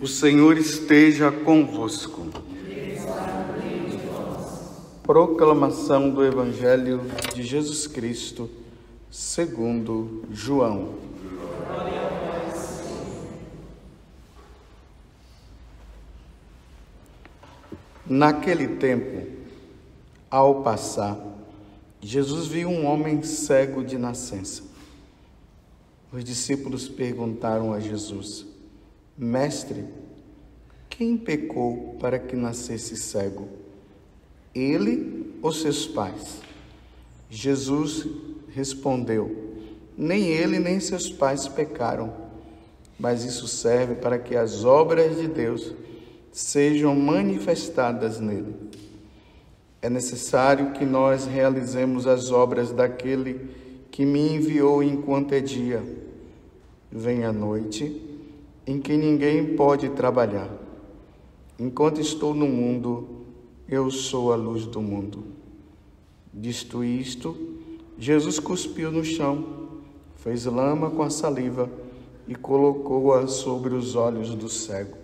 O Senhor esteja convosco. Proclamação do Evangelho de Jesus Cristo, segundo João. Naquele tempo, ao passar, Jesus viu um homem cego de nascença. Os discípulos perguntaram a Jesus: Mestre, quem pecou para que nascesse cego? Ele ou seus pais? Jesus respondeu: Nem ele nem seus pais pecaram, mas isso serve para que as obras de Deus sejam manifestadas nele. É necessário que nós realizemos as obras daquele que me enviou enquanto é dia. Vem a noite, em que ninguém pode trabalhar. Enquanto estou no mundo, eu sou a luz do mundo. Dito isto, Jesus cuspiu no chão, fez lama com a saliva e colocou-a sobre os olhos do cego.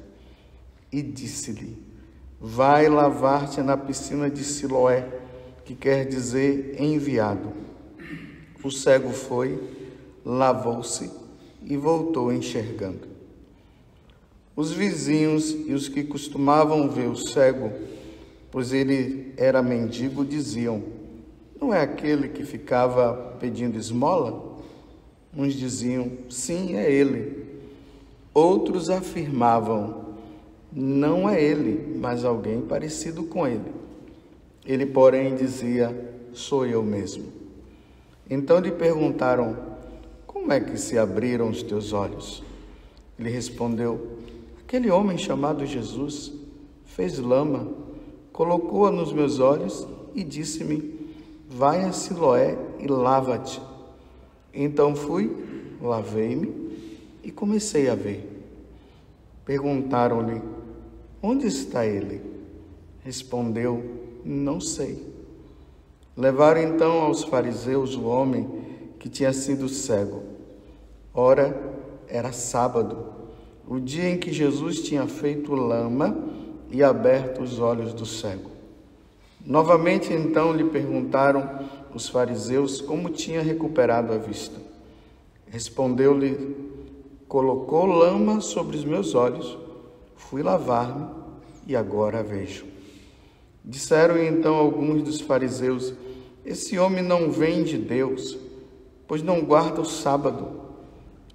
E disse-lhe: Vai lavar-te na piscina de Siloé, que quer dizer enviado. O cego foi, lavou-se e voltou enxergando. Os vizinhos e os que costumavam ver o cego, pois ele era mendigo, diziam: Não é aquele que ficava pedindo esmola? Uns diziam: Sim, é ele. Outros afirmavam: Não é ele, mas alguém parecido com ele. Ele, porém, dizia: Sou eu mesmo. Então lhe perguntaram: Como é que se abriram os teus olhos? Ele respondeu: Aquele homem chamado Jesus fez lama, colocou-a nos meus olhos e disse-me: Vai a Siloé e lava-te. Então fui, lavei-me e comecei a ver. Perguntaram-lhe: Onde está ele? Respondeu: Não sei. Levaram então aos fariseus o homem que tinha sido cego. Ora, era sábado, o dia em que Jesus tinha feito lama e aberto os olhos do cego. Novamente então lhe perguntaram os fariseus como tinha recuperado a vista. Respondeu-lhe: Colocou lama sobre os meus olhos, fui lavar-me e agora vejo. Disseram então alguns dos fariseus: Esse homem não vem de Deus, pois não guarda o sábado.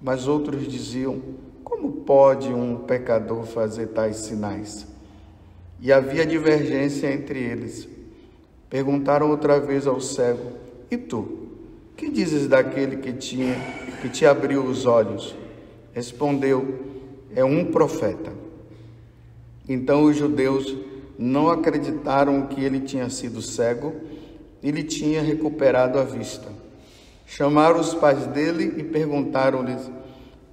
Mas outros diziam: Como pode um pecador fazer tais sinais? E havia divergência entre eles. Perguntaram outra vez ao cego: E tu, que dizes daquele que te abriu os olhos? Respondeu: É um profeta. Então os judeus não acreditaram que ele tinha sido cego e lhe tinha recuperado a vista. Chamaram os pais dele e perguntaram-lhes: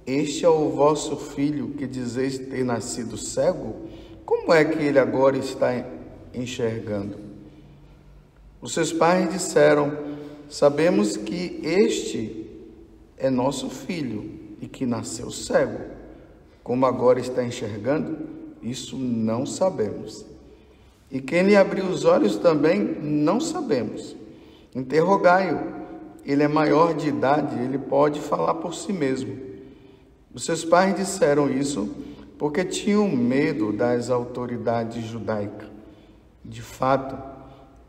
Este é o vosso filho que dizeis ter nascido cego? Como é que ele agora está enxergando? Os seus pais disseram: Sabemos que este é nosso filho e que nasceu cego. Como agora está enxergando, isso não sabemos. E quem lhe abriu os olhos também não sabemos. Interrogai-o. Ele é maior de idade, ele pode falar por si mesmo. Os seus pais disseram isso porque tinham medo das autoridades judaicas. De fato,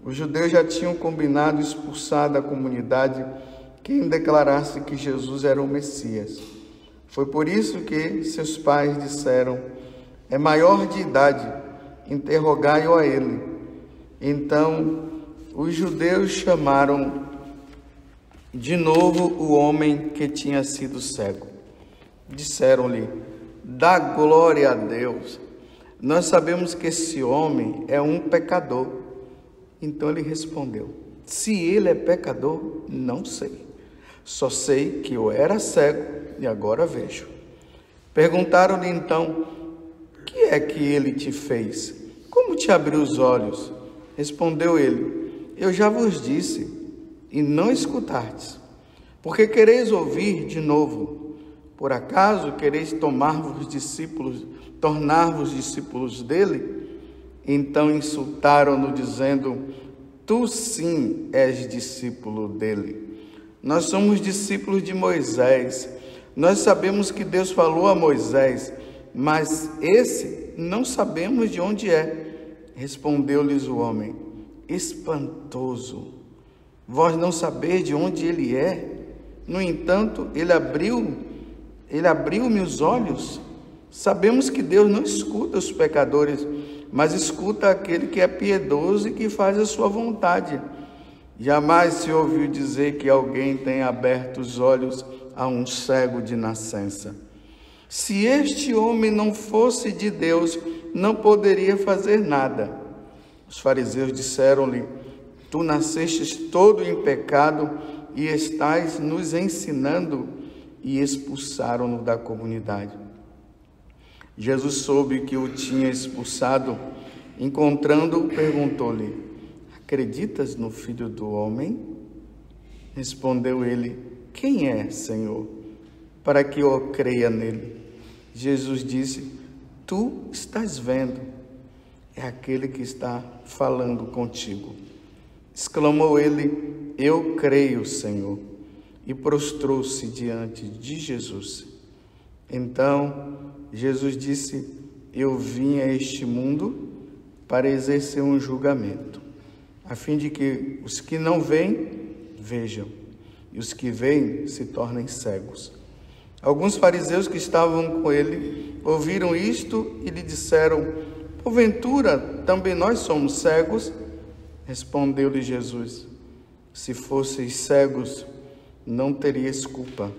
os judeus já tinham combinado expulsar da comunidade quem declarasse que Jesus era o Messias. Foi por isso que seus pais disseram: É maior de idade, interrogai-o a ele. Então, os judeus chamaram de novo o homem que tinha sido cego. Disseram-lhe: Dá glória a Deus. Nós sabemos que esse homem é um pecador. Então ele respondeu: Se ele é pecador, não sei. Só sei que eu era cego e agora vejo. Perguntaram-lhe então: Que é que ele te fez? Como te abriu os olhos? Respondeu ele: Eu já vos disse, e não escutastes. Porque quereis ouvir de novo? Por acaso quereis tornar-vos discípulos dele? Então insultaram-no, dizendo: tu sim és discípulo dele. Nós somos discípulos de Moisés. Nós sabemos que Deus falou a Moisés, mas esse não sabemos de onde é. Respondeu-lhes o homem: espantoso, vós não sabeis de onde ele é? No entanto, ele abriu-me os olhos. Sabemos que Deus não escuta os pecadores, mas escuta aquele que é piedoso e que faz a sua vontade. Jamais se ouviu dizer que alguém tenha aberto os olhos a um cego de nascença. Se este homem não fosse de Deus, não poderia fazer nada. Os fariseus disseram-lhe: tu nascestes todo em pecado e estás nos ensinando, e expulsaram-no da comunidade. Jesus soube que o tinha expulsado. Encontrando-o, perguntou-lhe: acreditas no Filho do Homem? Respondeu ele: quem é, Senhor, para que eu creia nele? Jesus disse: tu estás vendo, é aquele que está falando contigo. Exclamou ele: eu creio, Senhor, e prostrou-se diante de Jesus. Então Jesus disse: eu vim a este mundo para exercer um julgamento, a fim de que os que não veem, vejam, e os que veem se tornem cegos. Alguns fariseus que estavam com ele ouviram isto e lhe disseram: porventura também nós somos cegos? Respondeu-lhe Jesus: se fosseis cegos, não teríeis culpa,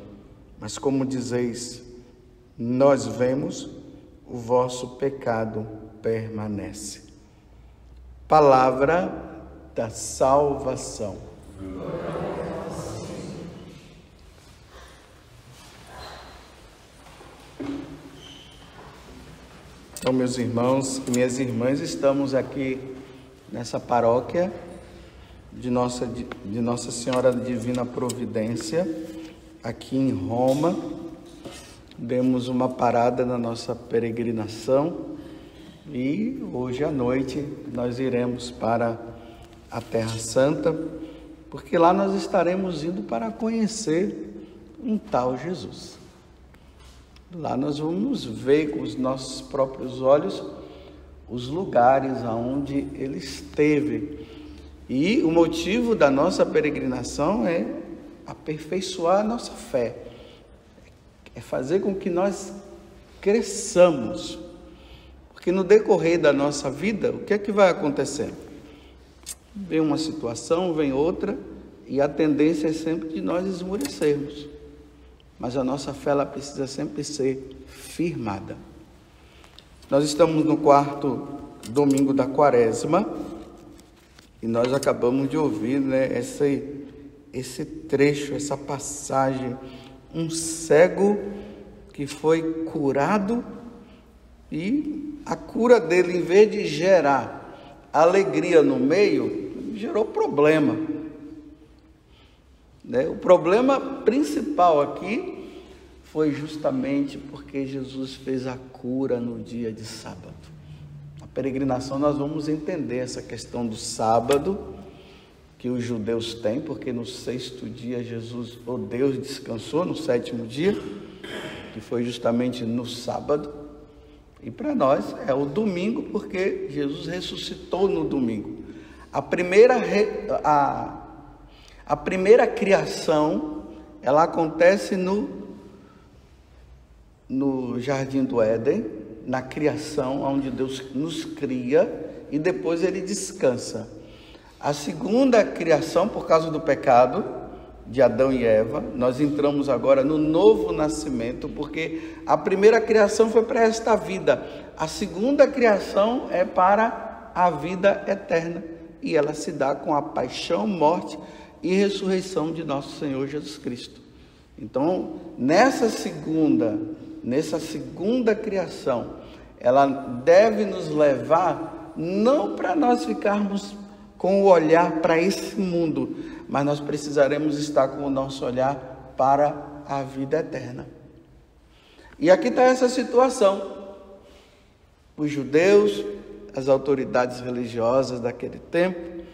mas como dizeis, nós vemos, o vosso pecado permanece. Palavra da salvação. Então, meus irmãos e minhas irmãs, estamos aqui nessa paróquia de Nossa Senhora Divina Providência, aqui em Roma. Demos uma parada na nossa peregrinação e hoje à noite nós iremos para a Terra Santa, porque lá nós estaremos indo para conhecer um tal Jesus. Lá nós vamos ver com os nossos próprios olhos os lugares aonde ele esteve. E o motivo da nossa peregrinação é aperfeiçoar a nossa fé, é fazer com que nós cresçamos, porque no decorrer da nossa vida, o que é que vai acontecendo? Vem uma situação, vem outra, e a tendência é sempre de nós esmorecermos, mas a nossa fé ela precisa sempre ser firmada. Nós estamos no 4º domingo da Quaresma, e nós acabamos de ouvir, esse trecho, essa passagem, um cego que foi curado, e a cura dele, em vez de gerar alegria no meio, gerou problema. O problema principal aqui foi justamente porque Jesus fez a cura no dia de sábado. Na peregrinação nós vamos entender essa questão do sábado que os judeus têm, porque no 6º dia Deus descansou no 7º dia, que foi justamente no sábado, e para nós é o domingo, porque Jesus ressuscitou no domingo. A primeira criação, ela acontece no Jardim do Éden, na criação, onde Deus nos cria, e depois ele descansa. A segunda criação, por causa do pecado de Adão e Eva, nós entramos agora no novo nascimento, porque a primeira criação foi para esta vida, a segunda criação é para a vida eterna, e ela se dá com a paixão, morte e ressurreição de nosso Senhor Jesus Cristo. Então, nessa segunda criação, ela deve nos levar não para nós ficarmos com o olhar para esse mundo, mas nós precisaremos estar com o nosso olhar para a vida eterna. E aqui está essa situação. Os judeus, as autoridades religiosas daquele tempo,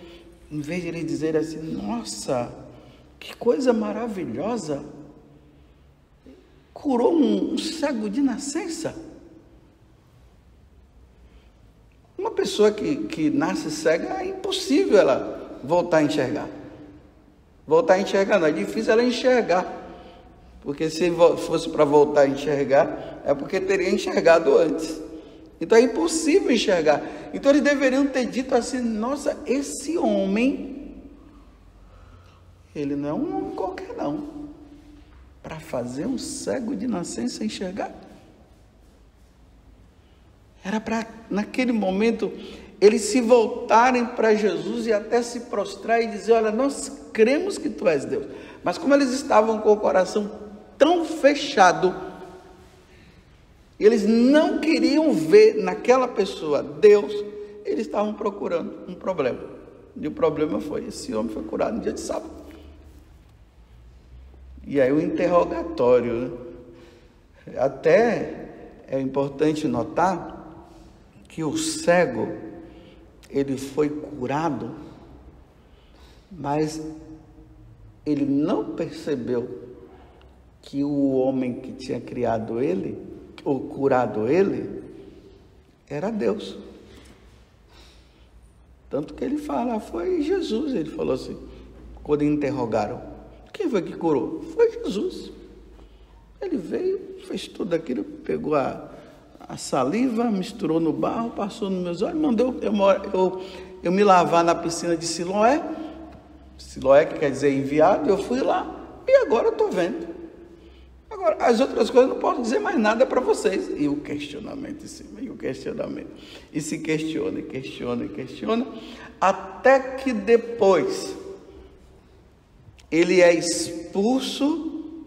em vez de ele dizer assim, nossa, que coisa maravilhosa, curou um cego de nascença. Uma pessoa que nasce cega, é impossível ela voltar a enxergar. Voltar a enxergar não, é difícil ela enxergar. Porque se fosse para voltar a enxergar, é porque teria enxergado antes. Então é impossível enxergar. Então eles deveriam ter dito assim, nossa, esse homem, ele não é um homem qualquer não, para fazer um cego de nascença enxergar. Era para, naquele momento, eles se voltarem para Jesus e até se prostrar e dizer, olha, nós cremos que tu és Deus. Mas como eles estavam com o coração tão fechado, eles não queriam ver naquela pessoa Deus, eles estavam procurando um problema. E o problema foi, esse homem foi curado no dia de sábado. E aí o interrogatório, né? Até é importante notar que o cego, ele foi curado, mas ele não percebeu que o homem que tinha criado ele, ou curado ele, era Deus. Tanto que ele fala, foi Jesus. Ele falou assim, quando interrogaram, quem foi que curou? Foi Jesus. Ele veio, fez tudo aquilo, pegou a saliva, misturou no barro, passou nos meus olhos, mandou eu me lavar na piscina de Siloé. Siloé, que quer dizer enviado, eu fui lá e agora eu estou vendo. Agora, as outras coisas eu não posso dizer mais nada para vocês. E o questionamento em cima, e o questionamento. E se questiona, e questiona, e questiona, até que depois ele é expulso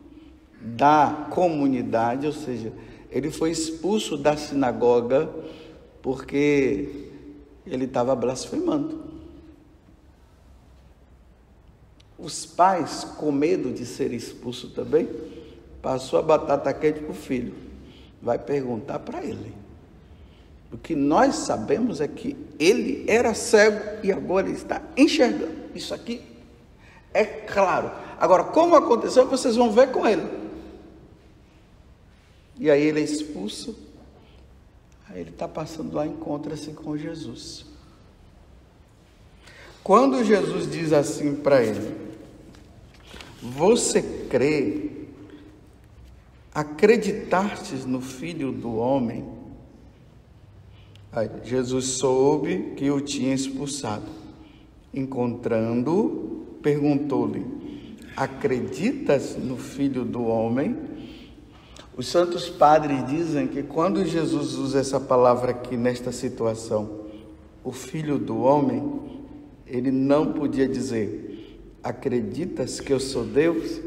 da comunidade, ou seja, ele foi expulso da sinagoga porque ele estava blasfemando. Os pais, com medo de ser expulso também, passou a batata quente para o filho. Vai perguntar para ele. O que nós sabemos é que ele era cego e agora ele está enxergando. Isso aqui é claro. Agora, como aconteceu, vocês vão ver com ele. E aí ele é expulso. Aí ele está passando lá, encontra-se com Jesus. Quando Jesus diz assim para ele, você crê, acreditastes no Filho do Homem? Aí Jesus soube que o tinha expulsado. Encontrando-o, perguntou-lhe, acreditas no Filho do Homem? Os santos padres dizem que quando Jesus usa essa palavra aqui nesta situação, o Filho do Homem, ele não podia dizer, acreditas que eu sou Deus?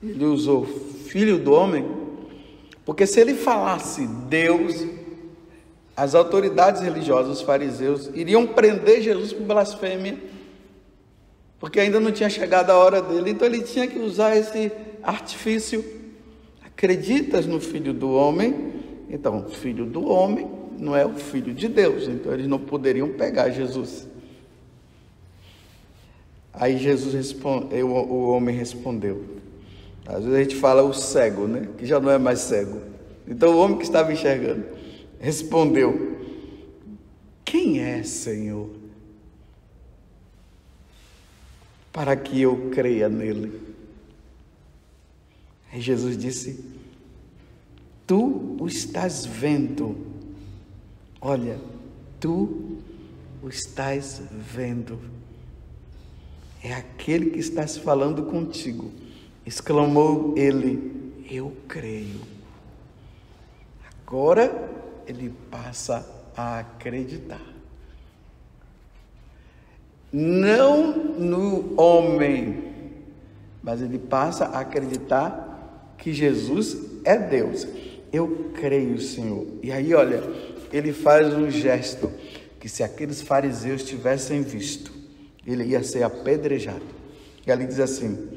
Ele usou Filho do Homem, porque se ele falasse Deus, as autoridades religiosas, os fariseus, iriam prender Jesus por blasfêmia, porque ainda não tinha chegado a hora dele, então ele tinha que usar esse artifício. Acreditas no Filho do Homem? Então, o Filho do Homem não é o Filho de Deus, então eles não poderiam pegar Jesus. Aí o homem respondeu. Às vezes a gente fala o cego, né? Que já não é mais cego. Então o homem que estava enxergando respondeu, quem é, Senhor, para que eu creia nele? Aí Jesus disse, tu o estás vendo. Olha, tu o estás vendo. É aquele que está se falando contigo. Exclamou ele, eu creio. Agora ele passa a acreditar. Não no homem, mas ele passa a acreditar que Jesus é Deus. Eu creio, Senhor. E aí, olha, ele faz um gesto que se aqueles fariseus tivessem visto, ele ia ser apedrejado. E ali diz assim,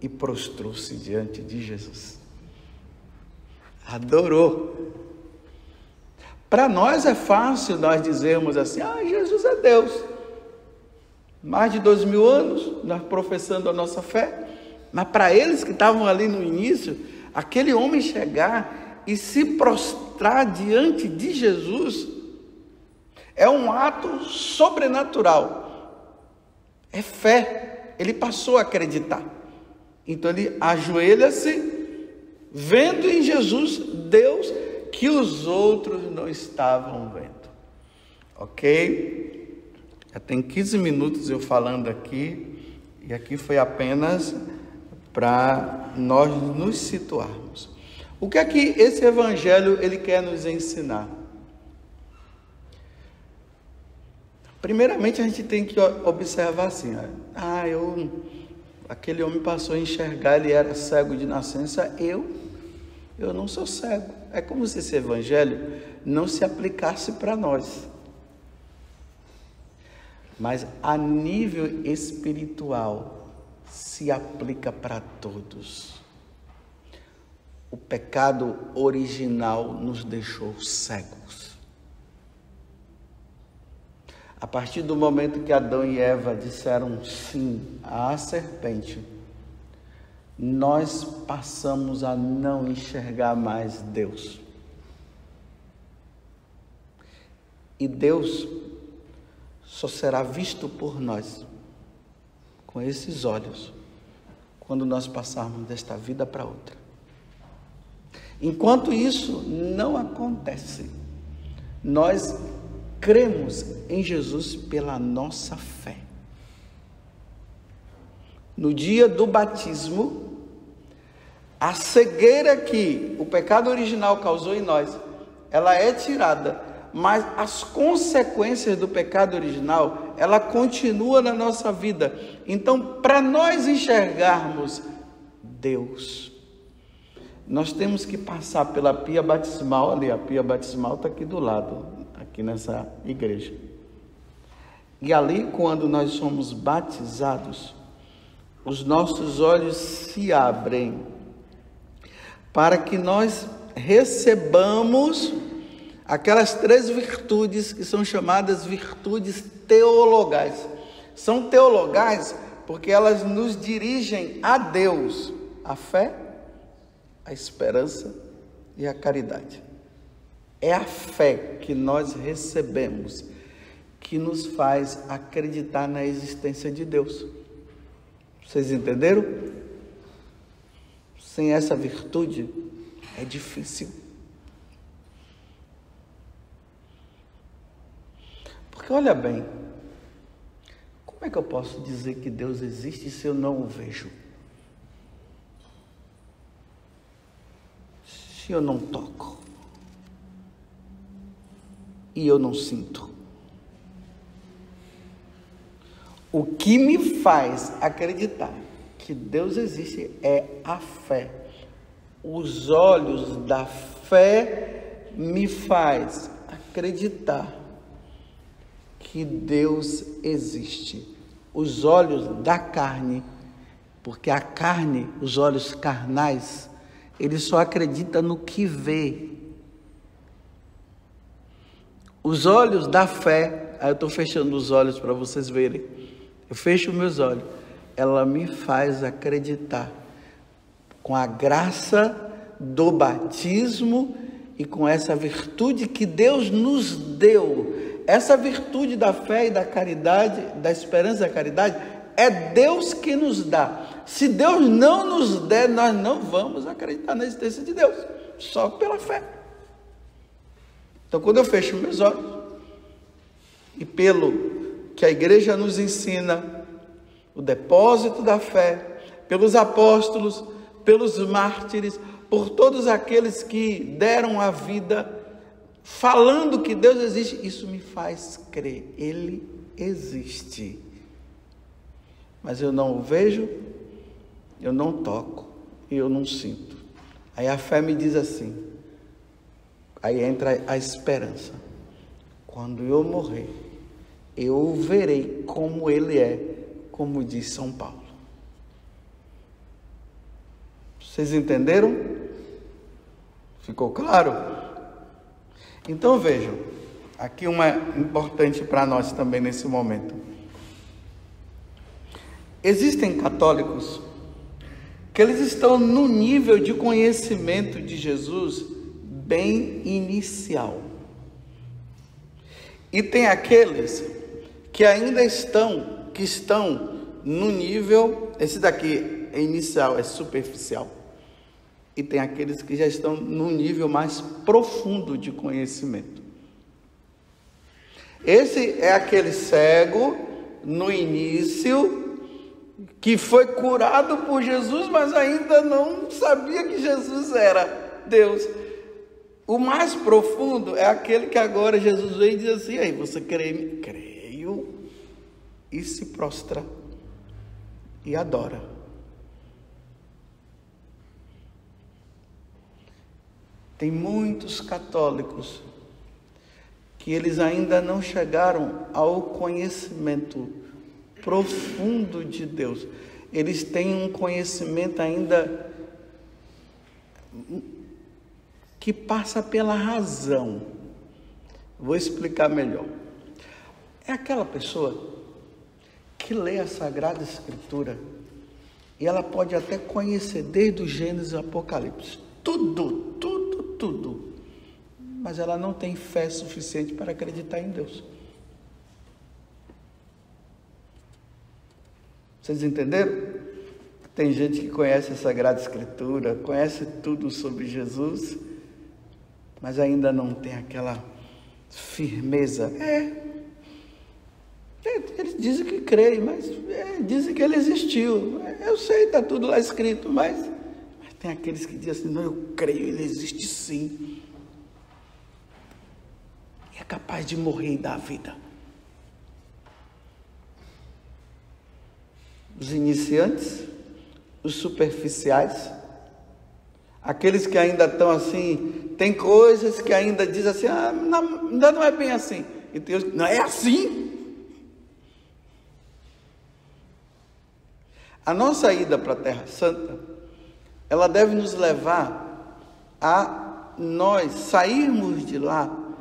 e prostrou-se diante de Jesus. Adorou. Para nós é fácil nós dizermos assim, Jesus é Deus. Mais de 2000 anos, nós professando a nossa fé. Mas para eles que estavam ali no início, aquele homem chegar e se prostrar diante de Jesus é um ato sobrenatural. É fé. Ele passou a acreditar. Então ele ajoelha-se, vendo em Jesus Deus que os outros não estavam vendo. Ok? Já tem 15 minutos eu falando aqui, e aqui foi apenas para nós nos situarmos. O que é que esse evangelho ele quer nos ensinar? Primeiramente a gente tem que observar assim, aquele homem passou a enxergar, ele era cego de nascença, eu não sou cego. É como se esse evangelho não se aplicasse para nós. Mas a nível espiritual se aplica para todos. O pecado original nos deixou cegos. A partir do momento que Adão e Eva disseram sim à serpente, nós passamos a não enxergar mais Deus. E Deus só será visto por nós com esses olhos quando nós passarmos desta vida para outra. Enquanto isso não acontece, nós cremos em Jesus pela nossa fé. No dia do batismo, a cegueira que o pecado original causou em nós, ela é tirada, mas as consequências do pecado original, ela continua na nossa vida. Então, para nós enxergarmos Deus, nós temos que passar pela pia batismal ali. A pia batismal está aqui do lado, aqui nessa igreja. E ali, quando nós somos batizados, os nossos olhos se abrem para que nós recebamos aquelas 3 virtudes que são chamadas virtudes teologais. São teologais porque elas nos dirigem a Deus: a fé, a esperança e a caridade. É a fé que nós recebemos que nos faz acreditar na existência de Deus. Vocês entenderam? Sem essa virtude é difícil. Porque olha bem, como é que eu posso dizer que Deus existe se eu não o vejo? Se eu não toco e eu não sinto? O que me faz acreditar que Deus existe é a fé. Os olhos da fé me faz acreditar que Deus existe. Os olhos da carne, porque a carne, os olhos carnais, ele só acredita no que vê. Os olhos da fé, aí eu estou fechando os olhos para vocês verem. Eu fecho meus olhos. Ela me faz acreditar com a graça do batismo e com essa virtude que Deus nos deu. Essa virtude da fé e da caridade, da esperança e da caridade, é Deus que nos dá. Se Deus não nos der, nós não vamos acreditar na existência de Deus, só pela fé. Então, quando eu fecho meus olhos, e pelo que a igreja nos ensina, o depósito da fé, pelos apóstolos, pelos mártires, por todos aqueles que deram a vida falando que Deus existe, isso me faz crer, Ele existe. Mas eu não o vejo, eu não toco e eu não sinto. Aí a fé me diz assim, aí entra a esperança. Quando eu morrer, eu o verei como Ele é, como diz São Paulo. Vocês entenderam? Ficou claro? Então vejam, aqui uma importante para nós também nesse momento. Existem católicos que eles estão no nível de conhecimento de Jesus bem inicial. E tem aqueles que ainda estão no nível, esse daqui é inicial, é superficial. E tem aqueles que já estão no nível mais profundo de conhecimento. Esse é aquele cego no início que foi curado por Jesus, mas ainda não sabia que Jesus era Deus. O mais profundo é aquele que agora Jesus veio e diz assim: aí, você crê? Creio. E se prostra e adora. Tem muitos católicos que eles ainda não chegaram ao conhecimento profundo de Deus. Eles têm um conhecimento ainda que passa pela razão. Vou explicar melhor. É aquela pessoa que lê a Sagrada Escritura e ela pode até conhecer desde o Gênesis ao Apocalipse, tudo, mas ela não tem fé suficiente para acreditar em Deus. Vocês entenderam? Tem gente que conhece a Sagrada Escritura, conhece tudo sobre Jesus, mas ainda não tem aquela firmeza. Eles dizem que creem, mas dizem que ele existiu. Eu sei, está tudo lá escrito, mas tem aqueles que dizem assim: não, eu creio, ele existe sim. E é capaz de morrer e dar a vida. Os iniciantes, os superficiais, aqueles que ainda estão assim, tem coisas que ainda dizem assim: ainda não é bem assim. E Deus, não é assim. A nossa ida para a Terra Santa, ela deve nos levar a nós sairmos de lá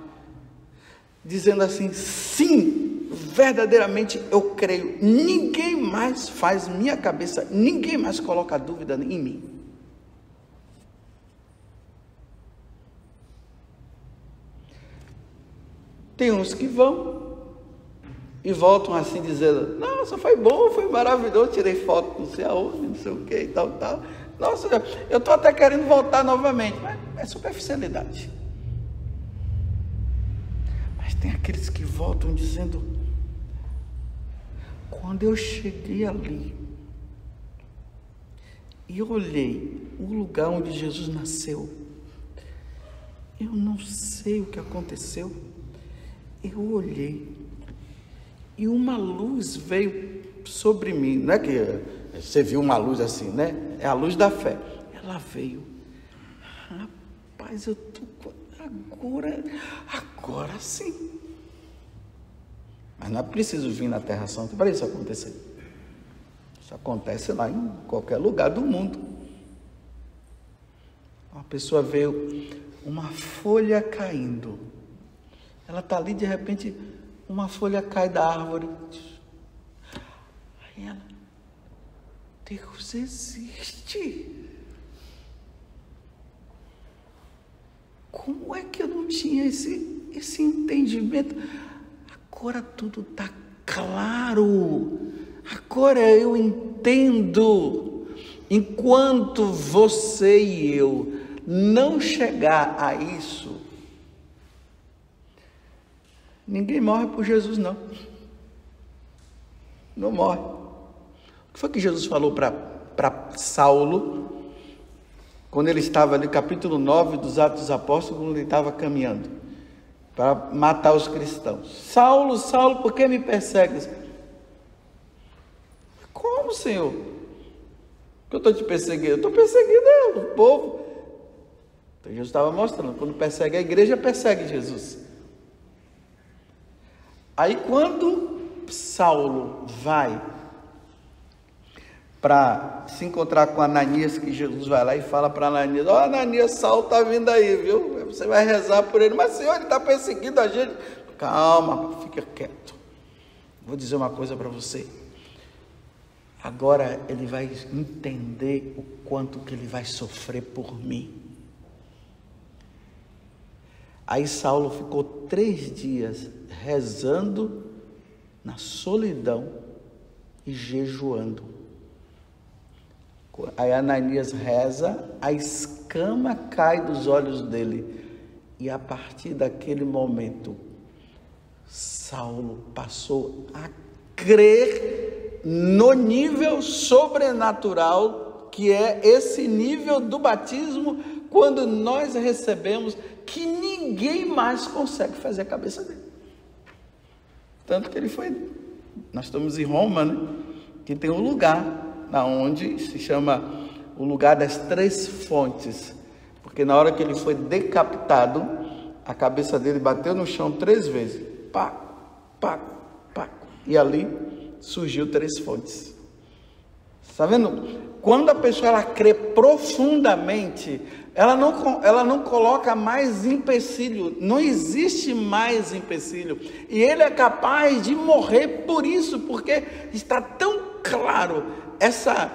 dizendo assim: sim, verdadeiramente eu creio, ninguém mais faz minha cabeça, ninguém mais coloca dúvida em mim. Tem uns que vão e voltam assim dizendo: nossa, foi bom, foi maravilhoso, tirei foto não sei aonde, não sei o que e tal. Nossa, eu estou até querendo voltar novamente, mas é superficialidade. Mas tem aqueles que voltam dizendo: quando eu cheguei ali e olhei o lugar onde Jesus nasceu, eu não sei o que aconteceu, eu olhei e uma luz veio sobre mim. Não é que você viu uma luz assim, né? É a luz da fé. Ela veio. Rapaz, eu tô agora sim. Mas não é preciso vir na Terra Santa para isso acontecer. Isso acontece lá em qualquer lugar do mundo. Uma pessoa veio, uma folha caindo. Ela está ali, de repente, uma folha cai da árvore. Aí ela: Deus existe. Como é que eu não tinha esse entendimento? Agora tudo está claro. Agora eu entendo. Enquanto você e eu não chegar a isso, ninguém morre por Jesus, não. Não morre. O que foi que Jesus falou para Saulo, quando ele estava ali, capítulo 9 dos Atos dos Apóstolos, quando ele estava caminhando para matar os cristãos? Saulo, Saulo, por que me persegues? Como, Senhor? Que eu estou te perseguindo? Eu estou perseguindo o povo. Então Jesus estava mostrando, quando persegue a igreja, persegue Jesus. Aí quando Saulo vai para se encontrar com Ananias, que Jesus vai lá e fala para Ananias: ó, Ananias, Saulo está vindo aí, viu? Você vai rezar por ele. Mas, Senhor, ele está perseguindo a gente. Calma, fica quieto. Vou dizer uma coisa para você. Agora ele vai entender o quanto que ele vai sofrer por mim. Aí Saulo ficou 3 dias rezando na solidão e jejuando. Aí Ananias reza, a escama cai dos olhos dele. E a partir daquele momento, Saulo passou a crer no nível sobrenatural, que é esse nível do batismo, quando nós recebemos, que ninguém mais consegue fazer a cabeça dele. Tanto que ele foi, nós estamos em Roma, né? Que tem um lugar onde se chama o lugar das 3 fontes, porque na hora que ele foi decapitado, a cabeça dele bateu no chão 3 vezes, pá, pá, pá, e ali surgiu 3 fontes. Está vendo? Quando a pessoa ela crê profundamente, ela não coloca mais empecilho, não existe mais empecilho, e ele é capaz de morrer por isso, porque está tão claro essa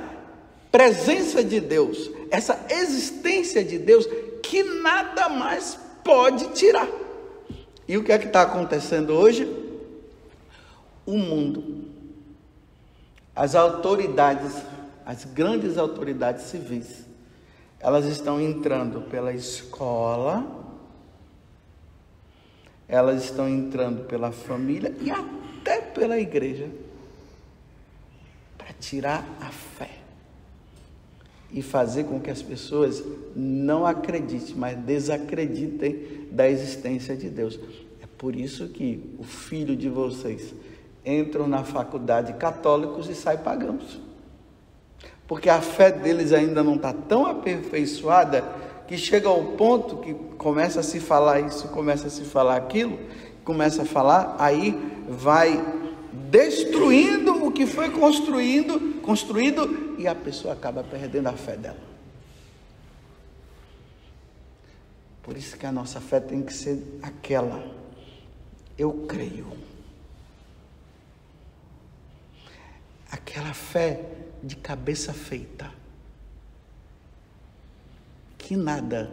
presença de Deus, essa existência de Deus, que nada mais pode tirar. E o que é que está acontecendo hoje? O mundo, as autoridades, as grandes autoridades civis, elas estão entrando pela escola, elas estão entrando pela família e até pela igreja, para tirar a fé e fazer com que as pessoas não acreditem, mas desacreditem da existência de Deus. É por isso que o filho de vocês entram na faculdade católicos e saem pagãos, porque a fé deles ainda não está tão aperfeiçoada, que chega ao ponto que começa a se falar isso, começa a se falar aquilo, começa a falar, aí vai destruindo o que foi construído, e a pessoa acaba perdendo a fé dela. Por isso que a nossa fé tem que ser aquela: eu creio. Aquela fé de cabeça feita, que nada,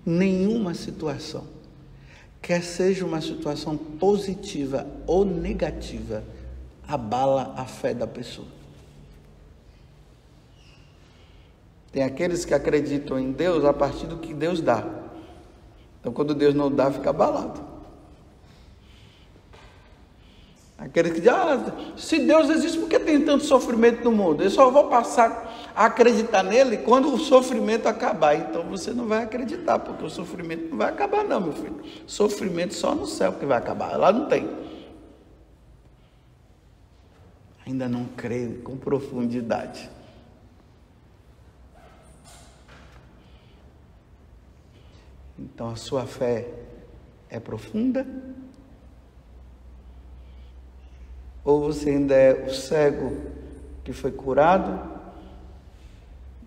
nenhuma situação, quer seja uma situação positiva ou negativa, abala a fé da pessoa. Tem aqueles que acreditam em Deus a partir do que Deus dá. Então, quando Deus não dá, fica abalado. Aqueles que dizem: se Deus existe, por que tem tanto sofrimento no mundo? Eu só vou passar a acreditar nele quando o sofrimento acabar. Então você não vai acreditar, porque o sofrimento não vai acabar não, meu filho. Sofrimento só no céu que vai acabar, lá não tem. Ainda não crê com profundidade. Então a sua fé é profunda? Ou você ainda é o cego que foi curado,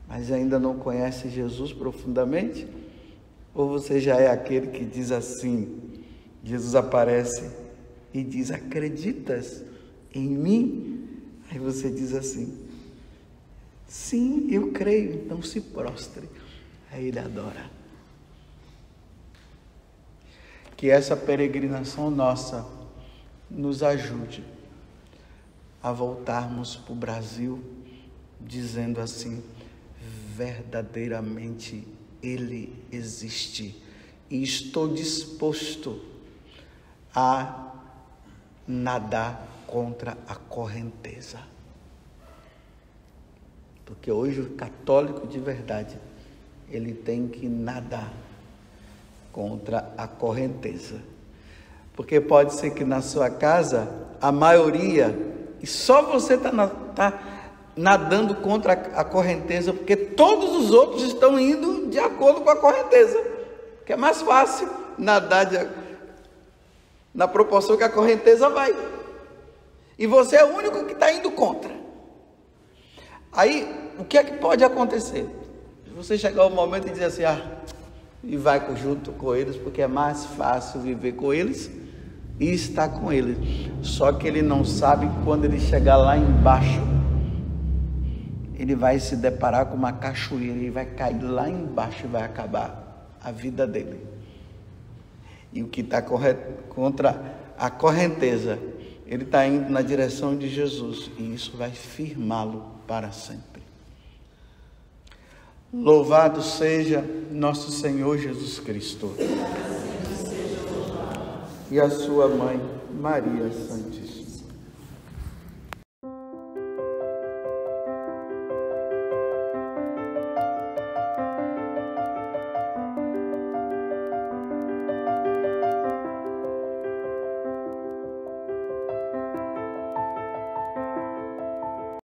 mas ainda não conhece Jesus profundamente? Ou você já é aquele que diz assim, Jesus aparece e diz: acreditas em mim? Aí você diz assim: sim, eu creio, então se prostre. Aí ele adora. Que essa peregrinação nossa nos ajude a voltarmos para o Brasil dizendo assim: verdadeiramente Ele existe e estou disposto a nadar contra a correnteza. Porque hoje o católico de verdade, ele tem que nadar contra a correnteza. Porque pode ser que na sua casa, a maioria, e só você está nadando contra a correnteza, porque todos os outros estão indo de acordo com a correnteza, que é mais fácil nadar na proporção que a correnteza vai, e você é o único que está indo contra. Aí, o que é que pode acontecer? Você chegar ao momento e dizer assim, e vai junto com eles, porque é mais fácil viver com eles e estar com eles. Só que ele não sabe que quando ele chegar lá embaixo, ele vai se deparar com uma cachoeira, ele vai cair lá embaixo e vai acabar a vida dele. E o que está contra a correnteza, ele está indo na direção de Jesus, e isso vai firmá-lo para sempre. Louvado seja nosso Senhor Jesus Cristo e a sua mãe Maria Santíssima.